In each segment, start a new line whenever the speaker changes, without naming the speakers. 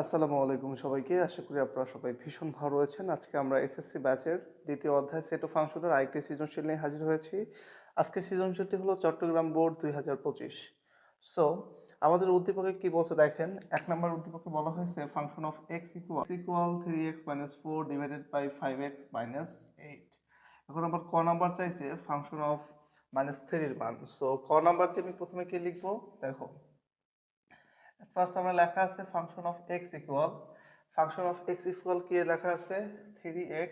আসসালামু আলাইকুম সবাইকে। আশা করি আপনারা সবাই ভীষণ ভালো রয়েছেন। আজকে আমরা এসএসসি ব্যাচের দ্বিতীয় অধ্যায় সেট অফ ফাংশনের আরেকটি সৃজনশীল নিয়ে হাজির হয়েছি। আজকের সৃজনশীলটি হলো চট্টগ্রাম বোর্ড ২০২৫। সো আমাদের উদ্দীপকে কি বলছে দেখেন, ১ নম্বর উদ্দীপকে বলা হয়েছে function of x equal 3x - 4 divided by 5x - 8। এখন আবার ক নাম্বার চাইছে ফাংশন অফ -3 এর মান। সো ক নাম্বারটি আমি প্রথমে কি লিখব দেখো। ফার্স্ট আমরা লেখা আছে ফাংশন অফ কি লেখা আছে 3x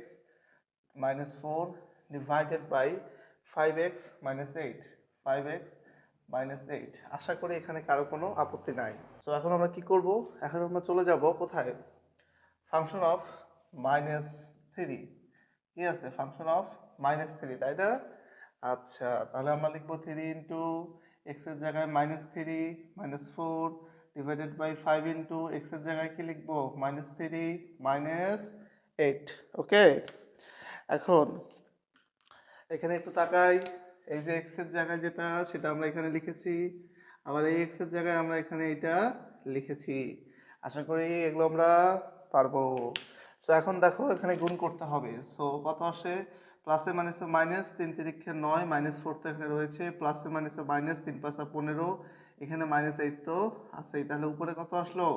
- 4 divided by 5x - 8 5x - 8। আশা করি এখানে কারো কোনো আপত্তি নাই। তো এখন আমরা কি করব, এখন আমরা চলে যাব কোথায়, ফাংশন অফ -3। কি আছে ফাংশন অফ -3, তাই না? আচ্ছা, তাহলে আমরা লিখবো 3 ইন্টু এক্স এর জায়গায় -3 -4 ডিভাইডেড বাই 5 ইন্টু এক্স এর জায়গায় কি লিখবো -3 -8। ওকে, এখন এখানে একটু তাকাই। এই যে এক্স এর জায়গায় যেটা সেটা আমরা এখানে লিখেছি, আবার এই এক্স এর জায়গায় আমরা এখানে এটা লিখেছি। আশা করি এগুলো আমরা পারবো। সো এখন দেখো এখানে গুণ করতে হবে। সো কত আসে, প্লাসে মাইনাসে মাইনাস, 3 তিরিক্ষে 9, -4 তো এখানে রয়েছে, প্লাসে মাইনাসে মাইনাস, 3 পাঁচা 15, এখানে -8 তো আছেই। তাহলে উপরে কত আসলো,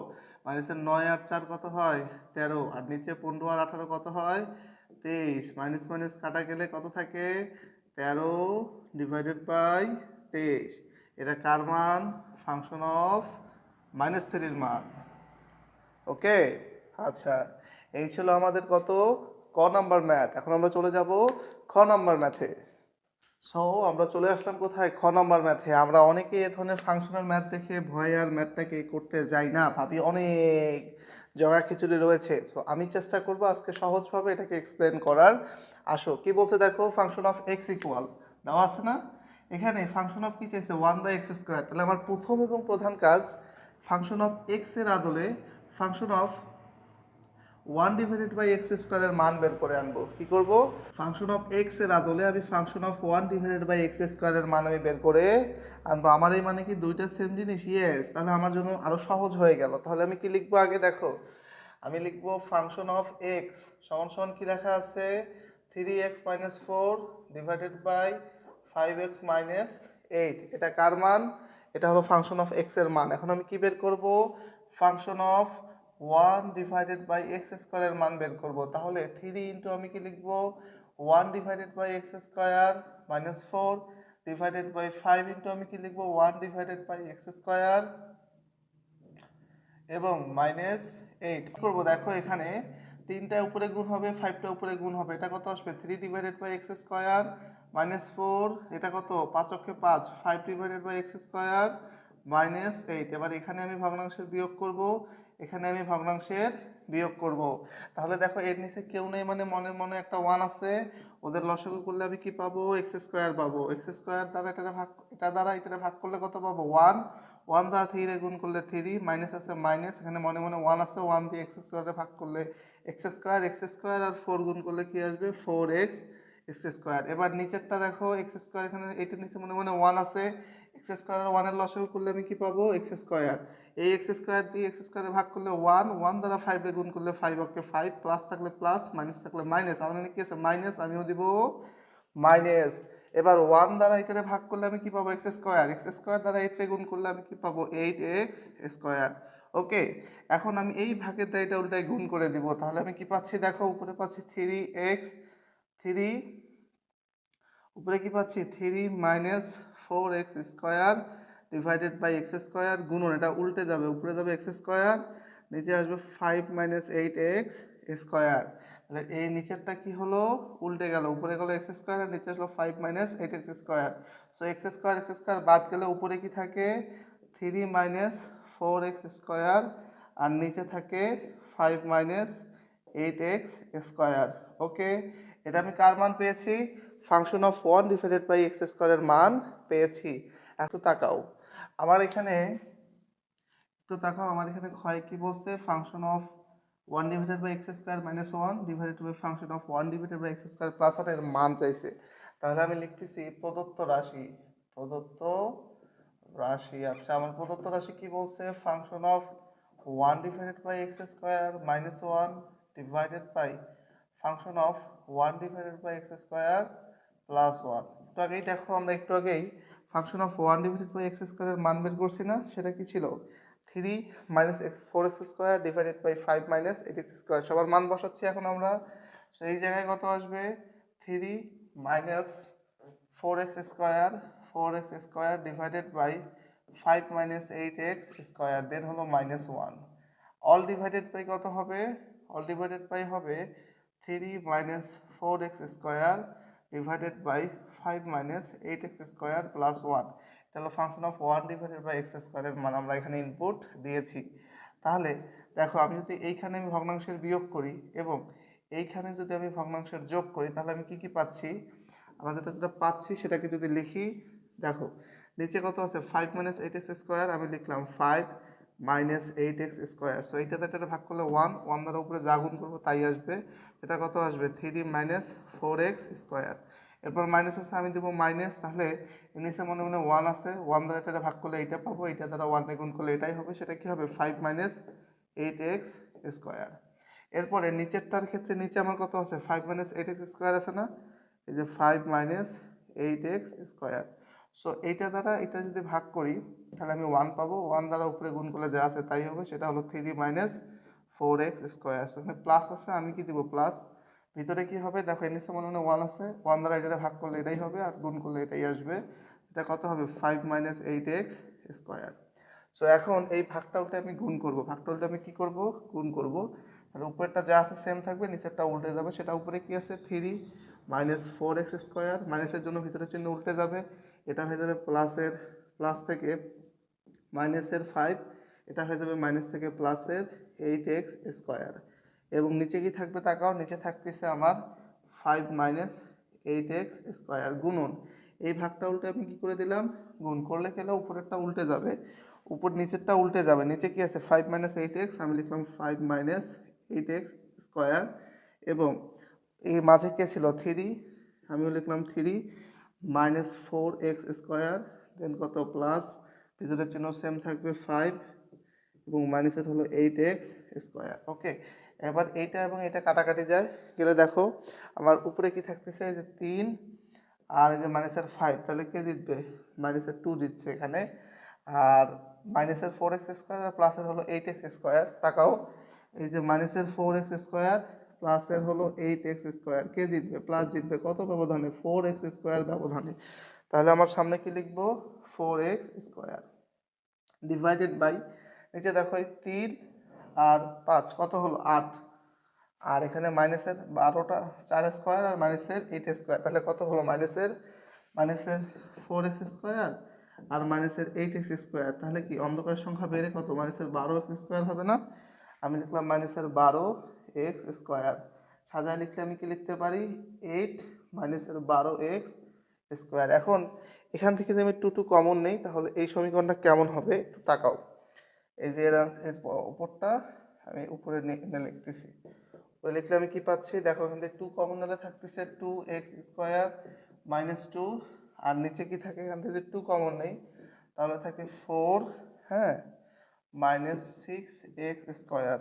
মাইনাসের 9 আর 4 কত হয় 13, আর নিচে 15 আর 18 কত হয় 23। মাইনাস মাইনাস কাটা গেলে কত থাকে 13 ডিভাইডেড বাই 23। এটা কার মান, ফাংশন অফ -3 মান। ওকে, আচ্ছা, এই ছিল আমাদের কত, ক নাম্বার ম্যাথ। এখন আমরা চলে যাব খ নাম্বার ম্যাথে। সো আমরা চলে আসলাম কোথায়, খ নাম্বার ম্যাথে। আমরা অনেকে এ ধরনের ফাংশনাল ম্যাথ দেখে ভয়ে আর ম্যাথটাকে করতে যাই না, ভাবি অনেক জগা খিচুড়ি রয়েছে। সো আমি চেষ্টা করব আজকে সহজভাবে এটাকে এক্সপ্লেন করার। আসো কি বলছে দেখো, ফাংশন অফ এক্স ইকুয়াল দেওয়া আছে না, এখানে ফাংশন অফ কি চাইছে 1/x²। তাহলে আমার প্রথম এবং প্রধান কাজ ফাংশন অফ এক্স এর আদলে ফাংশন অফ 1/x² এর মান বের করে আনবো। কি করব, ফাংশন অফ এক্স এর আদলে আমি ফাংশন অফ 1/x² এর মান আমি বের করে আনবো। আমার এই মানে কি দুইটা সেম জিনিস, ইয়েস। তাহলে আমার জন্য আরো সহজ হয়ে গেল। তাহলে আমি কি লিখবো আগে দেখো, আমি লিখবো ফাংশন অফ এক্স সমান সমান কি লেখা আছে 3x - 4 ডিভাইডেড বাই 5x - 8। এটা কার মান, এটা হলো ফাংশন অফ এক্স এর মান। এখন আমি কি বের করব, ফাংশন অফ 1/x² এর মান বের করব। তাহলে 3 ইন্টু আমি কি লিখব 1/x² -4 ডিভাইডেড বাই 5 ইন্টু আমি কি লিখব 1/x² এবং -8 করব। দেখো এখানে 3টা উপরে গুণ হবে, 5টা উপরে গুণ হবে, এটা কত আসবে 3/x² -4, এটা কত 5 অক্ষে 5, 5/x² -8। এবার এখানে আমি ভগ্নাংশের বিয়োগ করব, এখানে আমি ভগ্নাংশের বিয়োগ করব। তাহলে দেখো এর নিচে কেউ নেই, মানে মনে মনে একটা 1 আছে, ওদের লসাগু করলে আমি কি পাবো x² পাবো। x² দ্বারা এটা ভাগ করলে কত পাবো 1, 1 দ্বারা 3 রে গুণ করলে 3, মাইনাস আছে মাইনাস, এখানে মনে মনে 1 আছে, 1 দিয়ে x² ভাগ করলে x² আর 4 গুণ করলে কি আসবে 4x²। এবার নিচেরটা দেখো x², এখানে এইটার নিচে মনে মনে 1 আছে, x² আর 1 এর লসাগু করলে আমি কি পাবো x²। এই x² দিয়ে x² ভাগ করলে 1, 1 দ্বারা 5 রে গুণ করলে 5 অক্ষে 5, প্লাস থাকলে প্লাস, মাইনাস থাকলে মাইনাস, আমার এখানে কি আছে মাইনাস, আমিও দিব মাইনাস। এবার 1 দ্বারা এটাকে ভাগ করলে আমি কি পাবো x² দ্বারা 8 রে গুণ করলে আমি কি পাবো 8x²। ওকে, এখন আমি এই ভাগের দ্বারা এটা উল্টায় গুণ করে দিব। তাহলে আমি কি পাচ্ছি দেখো, উপরে পাচ্ছি 3x, 3 উপরে কি পাচ্ছি 3 4x² ডিভাইডেড বাই x², গুণন এটা উল্টে যাবে, উপরে যাবে x², নিচে আসবে 5 8x²। তাহলে এই নিচেরটা কি হলো উল্টে গেল, উপরে গেল x² আর নিচে আসলো 5 8x²। সো x² বাদ গেলে উপরে কি থাকে 3 4x² আর নিচে থাকে 5 8x²। ওকে, এটা আমি কার মান পেয়েছি, ফাংশন অফ 1/x² এর মান পেয়েছি। একটু তাকাও আমার এখানে, ক্ষয় কি বলছে, function of 1/x² -1 divided by function of 1/x² plus 1 এর মান চাইছে। তাহলে আমি লিখতেছি প্রদত্ত রাশি। আচ্ছা, আমার প্রদত্ত রাশি কি বলছে, function of 1 divided by x square minus 1 divided by function of 1 divided by x square plus 1. একটু আগেই দেখো আমরা একটু আগেই function of 1 divided by x স্কোয়ারের মান বের করছি না, সেটা কি ছিল 3 minus x 4x square divided by 5 minus 8x square. সবার মান বসাচ্ছি এখন আমরা। সো এই জায়গায় কত আসবে 3 minus 4x square divided by 5 minus 8x square, then হলো মাইনাস 1। অল ডিভাইডেড বাই কত হবে, অল ডিভাইডেড বাই হবে 3 minus 4x square divided by 5 minus 8x square plus 1। তাহলে function of 1 divided by x স্কোয়ারের মান আমরা এখানে ইনপুট দিয়েছি। তাহলে দেখো আমি যদি এইখানে আমি ভগ্নাংশের বিয়োগ করি এবং এইখানে যদি আমি ভগ্নাংশের যোগ করি, তাহলে আমি কি কি পাচ্ছি, আমরা যেটা পাচ্ছি সেটাকে যদি লিখি, দেখো নিচে কত আছে 5 মাইনাস 8x স্কোয়ার, আমি লিখলাম 5 মাইনাস 8x স্কোয়ার। সো এইটাতে এটা ভাগ করলে 1 দ্বারা উপরে যা গুণ করবো তাই আসবে। এটা কত আসবে 3 মাইনাস 4x স্কোয়ার। এরপর মাইনাস আছে, আমি দেবো মাইনাস, তাহলে নিচে মনে মনে 1 আছে, 1 দ্বারা এটা ভাগ করলে এইটা পাবো, এইটা দ্বারা 1 গুণ করলে এটাই হবে। সেটা কি হবে 5 মাইনাস 8x স্কোয়ার। এরপরে নিচেরটার ক্ষেত্রে নিচে আমার কত আছে 5 মাইনাস 8x স্কোয়ার আছে না, এই যে 5 মাইনাস 8x স্কোয়ার। সো এইটা দ্বারা এটা যদি ভাগ করি তাহলে আমি 1 পাবো, 1 দ্বারা উপরে গুণ করলে যা আছে তাই হবে, সেটা হলো 3 মাইনাস 4x স্কোয়ার। সেখানে প্লাস আছে, আমি কি দিব প্লাস, ভিতরে কি হবে দেখো এর নিচে মনে মনে 1 আছে, 1 দ্বারা এটা ভাগ করলে এটাই হবে আর গুণ করলে এটাই আসবে। এটা কত হবে 5 মাইনাস 8x স্কোয়ার। সো এখন এই ভাগটা উল্টে আমি গুণ করব, ভাগটা উল্টে আমি কি করব গুণ করব। তাহলে উপরেরটা যা আছে সেম থাকবে, নিচেরটা উল্টে যাবে। সেটা উপরে কি আছে 3 মাইনাস 4x স্কোয়ার, মাইনাসের জন্য ভিতরের চিহ্ন উল্টে যাবে, এটা হয়ে যাবে প্লাসের, প্লাস থেকে মাইনাসের 5, এটা হয়ে যাবে মাইনাস থেকে প্লাসের 8x স্কোয়ার। এবং নিচে কি থাকবে তাকাও, নিচে থাকতেছে আমার 5 মাইনাস 8x স্কোয়ার গুণন। এই ভাগটা উল্টে আমি কি করে দিলাম গুণ করলে গেলে উপরেরটা উল্টে যাবে, উপর নিচেরটা উল্টে যাবে। নিচে কি আছে 5 মাইনাস 8x, আমি লিখলাম 5 মাইনাস 8x স্কোয়ার, এবং এই মাঝে কে ছিল 3, আমিও লিখলাম 3 মাইনাস 4x স্কোয়ার, দেন কত প্লাস, ভিতরের চিহ্ন সেম থাকবে 5 এবং মাইনাসের হলো 8x স্কোয়ার। ওকে, এবার এইটা এবং এটা কাটাকাটি যায় গেলে দেখো আমার উপরে কি থাকতেছে, এই যে 3 আর এই যে মাইনাসের 5, তাহলে কে জিতবে মাইনাসের 2 জিতছে এখানে। আর মাইনাসের 4x স্কোয়ার আর প্লাসের হলো 8x স্কোয়ার, তাকাও এই যে মাইনাসের 4x স্কোয়ার প্লাসের হলো 8x স্কোয়ার, কে জিতবে প্লাস জিতবে, কত ব্যবধানে 4x স্কোয়ার ব্যবধানে। তাহলে আমার সামনে কি লিখবো 4x স্কোয়ার ডিভাইডেড বাই, নিচে দেখো এই 3 আর 5 কত হলো 8, আর এখানে মাইনাসের 12টা 4 স্কোয়ার আর মাইনাসের 8 স্কোয়ার, তাহলে কত হলো মাইনাসের 4x স্কোয়ার আর মাইনাসের 8x স্কোয়ার। তাহলে কি অন্ধকারের সংখ্যা বেড়ে কত মাইনাসের 12x স্কোয়ার হবে না, আমি লিখলাম মাইনাসের 12x স্কোয়ার। সাজায় লিখলে আমি কি লিখতে পারি 8 মাইনাসের 12x স্কোয়ার। এখন এখান থেকে যদি আমি 2 কমন নেই, তাহলে এই সমীকরণটা কেমন হবে একটু তাকাও। এই যে এর উপরটা আমি উপরে এনে লিখতেছি, উপরে লিখলে আমি কি পাচ্ছি দেখো, এখান থেকে 2 কমন নিলে থাকতেছে 2x স্কোয়ার মাইনাস 2, আর নিচে কি থাকে এখান থেকে যদি 2 কমন নেই তাহলে থাকে 4 হ্যাঁ মাইনাস 6x স্কোয়ার।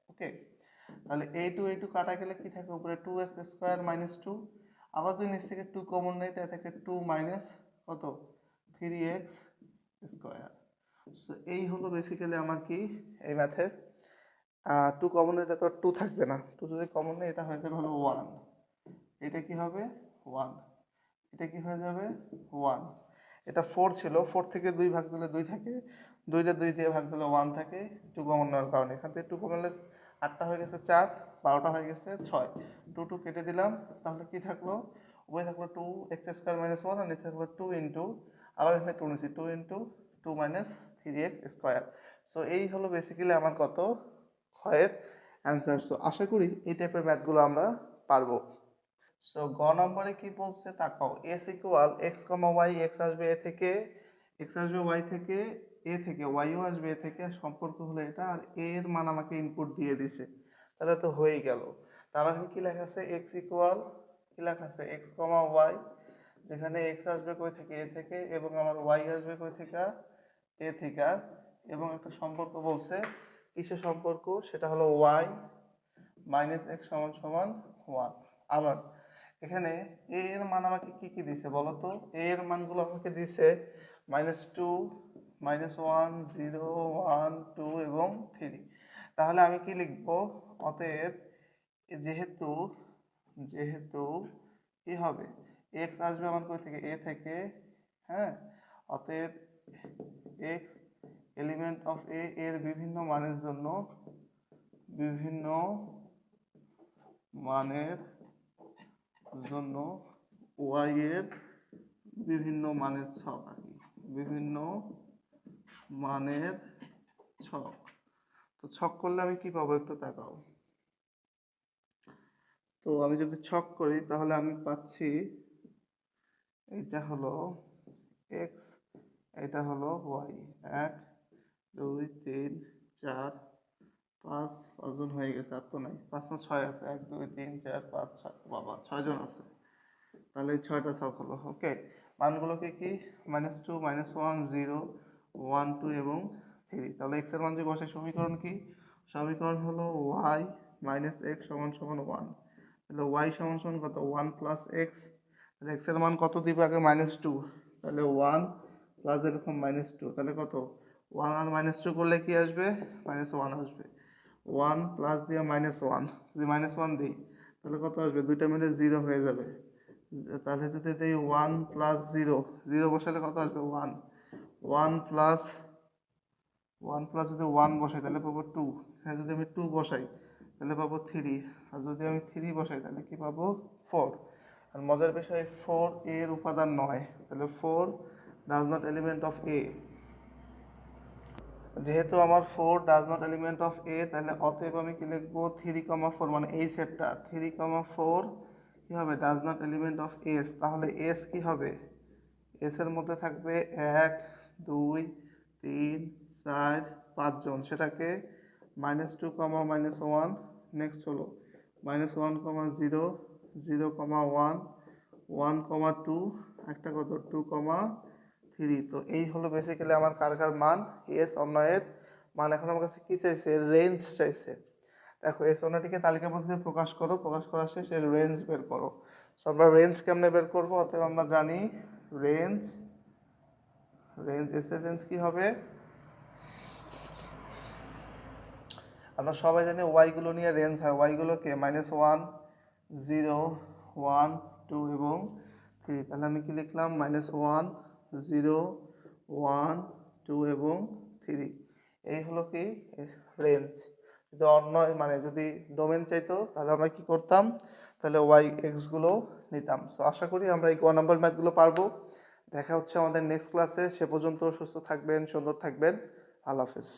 ওকে, তাহলে এই টু কাটা গেলে কি থাকে উপরে 2x স্কোয়ার মাইনাস 2, আবার যদি নিচ থেকে 2 কমন নেই তাহলে থাকে 2 মাইনাস কত 3x স্কোয়ার। সো এই হলো বেসিক্যালি আমার কি এই ম্যাথের 2 কমন, এটা তো 2 থাকবে না, 2 যদি কমন নেই এটা হয়ে যাবে হলো 1, এটা কি হবে 1, এটা কি হয়ে যাবে 1। এটা 4 ছিল, 4 থেকে 2 ভাগ দিলে 2 থাকে, 2টা 2 দিয়ে ভাগ দিলে 1 থাকে, 2 কমন নেওয়ার কারণে এখান থেকে 2 কমলে 8টা হয়ে গেছে 4, 12টা হয়ে গেছে 6, 2 কেটে দিলাম, তাহলে কি থাকলো উপরে থাকলো 2x স্কোয়ার মাইনাস 1 আর নিচে থাকলো 2 ইন্টু, আবার এখানে 2 নিচ্ছি 2 into 2 minus 3x square. So এই হলো বেসিক্যালি আমার কত ক্ষয়ের অ্যান্সার। সো আশা করি এই টাইপের ম্যাথগুলো আমরা পারবো। সো গ নম্বরে কি বলছে তাকাও, এস ইকুয়াল এক্স কমা ওয়াই, এক্স আসবে এ থেকে, এক্স আসবে ওয়াই থেকে, এ থেকে ওয়াইও আসবে এ থেকে, সম্পর্ক হলো এটা, আর এ এর মান আমাকে ইনপুট দিয়ে দিছে, তাহলে তো হয়েই গেল। তার মানে কি লেখা আছে এক্স ইকুয়াল, কি লেখা আছে এক্স কমা ওয়াই, যেখানে এক্স আসবে কই থেকে এ থেকে এবং আমার ওয়াই আসবে কই থেকে এ থেকে, এবং একটা সম্পর্ক বলছে কিসের সম্পর্ক, সেটা হলো ওয়াই মাইনাস এক্স সমান সমান ওয়ান। আবার এখানে এ এর মান আমাকে কি কি দিছে বলো তো? এ এর মানগুলো আমাকে দিছে -2, -1, 0, 1, 2 এবং 3। তাহলে আমি কি লিখব? অতএব যেহেতু যেহেতু কি হবে, এক্স আসবে আমার কই থেকে? এ থেকে। হ্যাঁ, অতএব এক্স এলিমেন্ট অফ এ এর বিভিন্ন মানের জন্য বিভিন্ন মানের জন্য ওয়াই এর বিভিন্ন মানের ছক আঁকি, বিভিন্ন মানের ছক। তো ছক করলে আমি কি পাবো একটু তাকাও। তো আমি যদি ছক করি তাহলে আমি পাচ্ছি এটা হলো এক্স, এটা হলো ওয়াই। 1 2 3 4 5, 5জন হয়ে গেছে, আর তো নাই, 5 না 6 আছে, 1 2 3 4 5 6, বাবা 6 জন আছে। তাহলে এই 6টা ছক হলো। ওকে, মানগুলোকে কি? -2, -1, 0, 1, 2 এবং 3। তাহলে এক্স এর মান যদি বসে, সমীকরণ কি? সমীকরণ হলো ওয়াই মাইনাস এক্স সমান সমান 1। তাহলে ওয়াই সমান সমান কত? 1 প্লাস এক্স। তাহলে এক্স এর মান কত দিবে আগে? -2। তাহলে 1 প্লাস এরকম -2, তাহলে কত? 1 আর -2 করলে কি আসবে? -1 আসবে। 1 প্লাস দিয়ে -1, যদি -1 দিই তাহলে কত আসবে? দুইটা মিলে 0 হয়ে যাবে। তাহলে যদি দেই 1 প্লাস 0, 0 বসালে কত আসবে? 1। 1 প্লাস যদি 1 বসাই তাহলে পাবো 2। হ্যাঁ, যদি আমি 2 বসাই তাহলে পাবো 3। আর যদি আমি 3 বসাই তাহলে কি পাবো? 4। আর মজার বিষয়, 4 এর উপাদান নয়। তাহলে 4 ডাজ নট এলিমেন্ট অফ এ। যেহেতু আমার 4 ডাজ নট এলিমেন্ট অফ এ, তাহলে অতএব আমি কি লিখবো? 3, 4, মানে এই সেটটা 3, 4 কি হবে? Does not element of S. তাহলে এস কি হবে? এস এর মধ্যে থাকবে 1 2 3 4 5 জন, সেটাকে -2, -1। নেক্সট হলো -1, 0, 0, 1, 1, 2, একটা কত? 2, 3। তো এই হলো বেসিক্যালি আমার কার কার মান, এস অন্যয়ের মান। এখন আমার কাছে কি চাইছে? রেঞ্জ চাইছে। দেখো, এস অন্যটিকে তালিকাবদ্ধ প্রকাশ করো, প্রকাশ করা শেষ, এর রেঞ্জ বের করো। সো আমরা রেঞ্জ কেমনে বের করবো? অতএব আমরা জানি রেঞ্জ এস এর রেঞ্জ কি হবে? আমরা সবাই জানি ওয়াই গুলো নিয়ে রেঞ্জ হয়। ওয়াই গুলোকে -1, 0, 1, 2 এবং 3। তাহলে আমি কি লিখলাম? -1, 0, 1, 2 এবং 3। এই হলো কি রেঞ্জ। যদি অন্য মানে যদি ডোমেন চাইতো তাহলে আমরা কি করতাম? তাহলে ওয়াই এক্স গুলো নিতাম। সো আশা করি আমরা এই ক নাম্বার ম্যাথগুলো পারবো। দেখা হচ্ছে আমাদের নেক্সট ক্লাসে। সে পর্যন্ত সুস্থ থাকবেন, সুন্দর থাকবেন। আল্লাহ হাফেজ।